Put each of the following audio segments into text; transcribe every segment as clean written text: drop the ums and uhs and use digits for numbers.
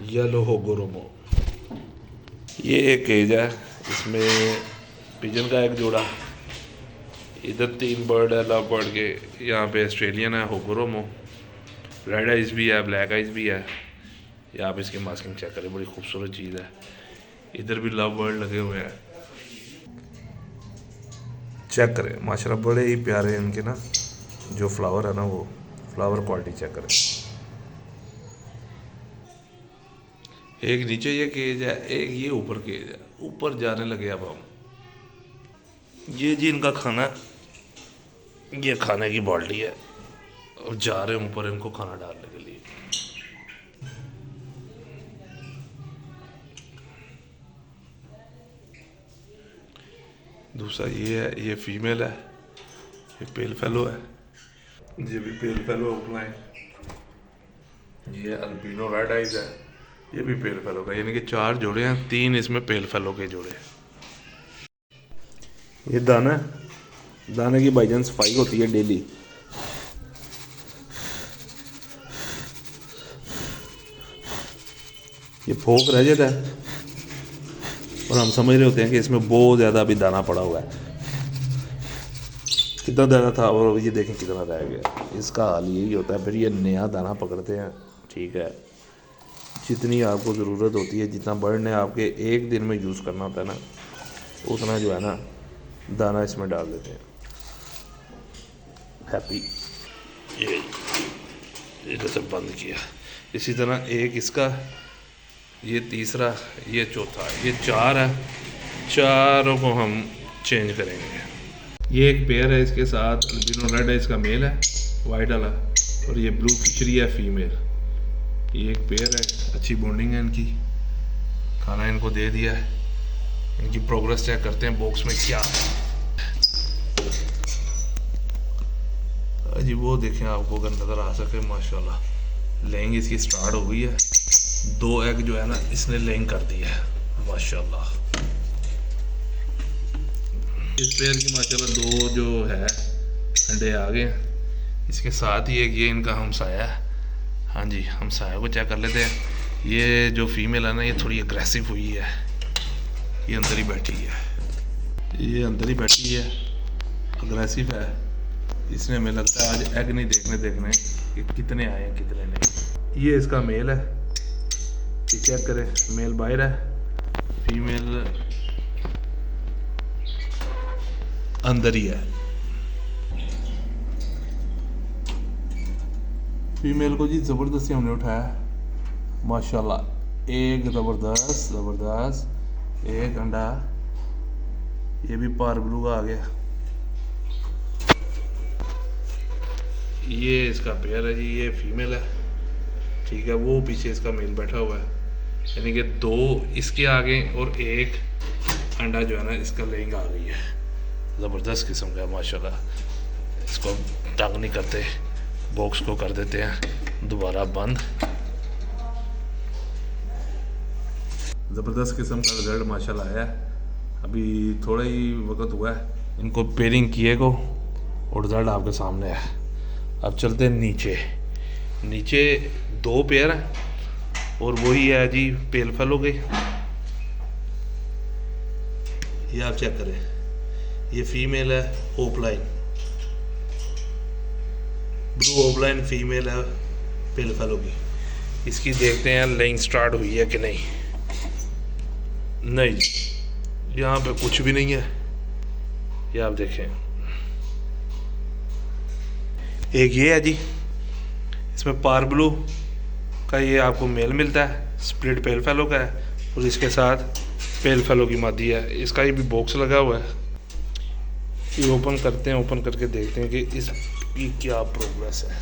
Yellow होगोरोमो। ये एक cage है, इसमें पिजन का एक जोड़ा, इधर 3 बर्ड है लव बर्ड के। यहाँ पे ऑस्ट्रेलियन है होगोरोमो, रेड आइज भी है, ब्लैक आइज भी है। ये आप इसकी मास्किंग चेक करें, बड़ी खूबसूरत चीज़ है। इधर भी लव बर्ड लगे हुए हैं, चेक करें माशाल्लाह बड़े ही प्यारे हैं इनके ना जो फ्लावर है ना, वो फ्लावर क्वालिटी चेक करें। एक नीचे ये केज है, एक ये ऊपर केज है। ऊपर जाने लगे अब हम। ये जी इनका खाना, ये खाने की बाल्टी है और जा रहे हैं ऊपर इनको खाना डालने के लिए। दूसरा ये है, ये फीमेल है, ये पेल फेलो है। ये भी पेल फेलो अपना है। ये अल्बिनो रेड आइज है, ये भी पेल फेलो का। यानी कि 4 जोड़े हैं, 3 इसमें पेल फेलो के जोड़े हैं। ये दाना है, दाने की भाईजान सफाई होती है डेली। ये फोक रह जाता है और हम समझ रहे होते हैं कि इसमें बहुत ज़्यादा अभी दाना पड़ा हुआ है। कितना ज़्यादा था और ये देखें कितना रह गया। इसका हाल यही होता है, फिर ये नया दाना पकड़ते हैं। ठीक है, जितनी आपको ज़रूरत होती है, जितना बर्ड ने आपके एक दिन में यूज़ करना होता है ना, उतना जो है ना दाना इसमें डाल देते हैं। हैप्पी ये इधर से बंद किया। इसी तरह एक इसका, ये तीसरा, ये चौथा, ये 4 है। चारों को हम चेंज करेंगे। ये एक पेयर है, इसके साथ अल्बिनो रेड है, इसका मेल है वाइट वाला, और ये ब्लू फिशरी है फीमेल। ये एक पेयर है, अच्छी बॉन्डिंग है इनकी। खाना इनको दे दिया है, इनकी प्रोग्रेस चेक करते हैं बॉक्स में क्या है। जी वो देखें, आपको अगर नज़र आ सके माशाल्लाह लेइंग इसकी स्टार्ट हो गई है। 2 एग जो है ना इसने लेइंग कर दी है माशाल्लाह। इस पेयर की माशाल्लाह 2 जो है अंडे आ गए हैं। इसके साथ ही एक ये इनका हमसाया है। हाँ जी, हमसाया को चेक कर लेते हैं। ये जो फीमेल है ना, ये थोड़ी अग्रेसिव हुई है। ये अंदर ही बैठी है, ये अंदर ही बैठी है, अग्रेसिव है। इसने हमें लगता है आज एग नहीं देखने कि कितने आए हैं कितने नहीं। ये इसका मेल है, ये चेक करें, मेल बाहर है, फीमेल अंदर ही है। फीमेल को जी ज़बरदस्ती हमने उठाया माशाल्लाह। एक ज़बरदस्त एक अंडा, ये भी पार ब्लू का आ गया। ये इसका पेयर है जी, ये फीमेल है। ठीक है, वो पीछे इसका मेल बैठा हुआ है। यानी कि 2 इसके आगे और एक अंडा जो है ना इसका लेइंग आ गई है। ज़बरदस्त किस्म का माशाल्लाह। इसको तंग नहीं करते, बॉक्स को कर देते हैं दोबारा बंद। ज़बरदस्त किस्म का रिजल्ट माशाल्लाह आया है। अभी थोड़ा ही वक्त हुआ है इनको पेयरिंग किए को और रिजल्ट आपके सामने है। अब चलते हैं नीचे। नीचे 2 पेयर हैं और वही है जी पेल फेलो के। ये आप चेक करें, ये फीमेल है ओपलाइन, ब्लू ओपलाइन फीमेल है पेल फेलो की। इसकी देखते हैं लेइंग स्टार्ट हुई है कि नहीं। नहीं, यहाँ पे कुछ भी नहीं है। ये आप देखें, एक ये है जी, इसमें पार ब्लू का ये आपको मेल मिलता है, स्प्लिट पेल फेलो का है, और इसके साथ पेल फेलो की मादी है। इसका ये भी बॉक्स लगा हुआ है। ये ओपन करते हैं, ओपन करके देखते हैं कि इसकी क्या प्रोग्रेस है।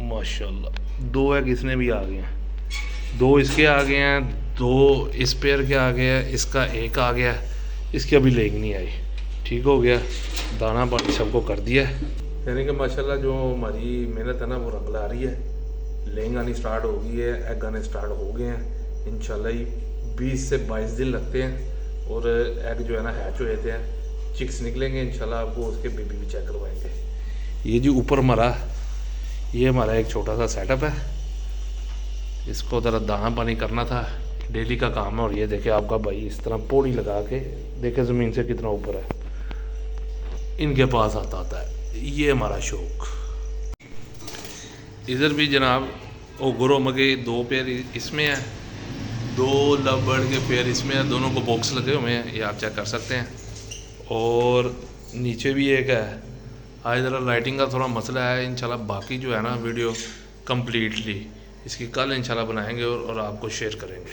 माशाल्लाह 2 एग इसने भी आ गए हैं, 2 इसके आ गए हैं, 2 इस पेयर के आ गए हैं, इसका एक आ गया, इसकी अभी लेग नहीं आई। ठीक हो गया, दाना पानी सबको कर दिया है। यानी कि माशाल्लाह जो हमारी मेहनत है ना वो रंग ला रही है। लेइंग आनी स्टार्ट हो गई है, एग आने स्टार्ट हो गए हैं। इंशाल्लाह ही 20 से 22 दिन लगते हैं और एग जो है ना हैच हो जाते हैं, चिक्स निकलेंगे। इंशाल्लाह आपको उसके बेबी भी चेक करवाएंगे। ये जी ऊपर हमारा, ये हमारा एक छोटा सा सेटअप है। इसको ज़रा दाना पानी करना था, डेली का काम है। और ये देखे आपका भाई इस तरह पौड़ी लगा के देखे ज़मीन से कितना ऊपर है, इनके पास आता है। ये हमारा शौक। इधर भी जनाब ओगरो मगे 2 पेयर इसमें है, 2 लव बर्ड के पेयर इसमें है, दोनों को बॉक्स लगे हुए हैं, ये आप चेक कर सकते हैं। और नीचे भी एक है। आज ज़रा लाइटिंग का थोड़ा मसला है, इंशाल्लाह बाकी जो है ना वीडियो कम्प्लीटली इसकी कल इंशाल्लाह बनाएंगे और आपको शेयर करेंगे।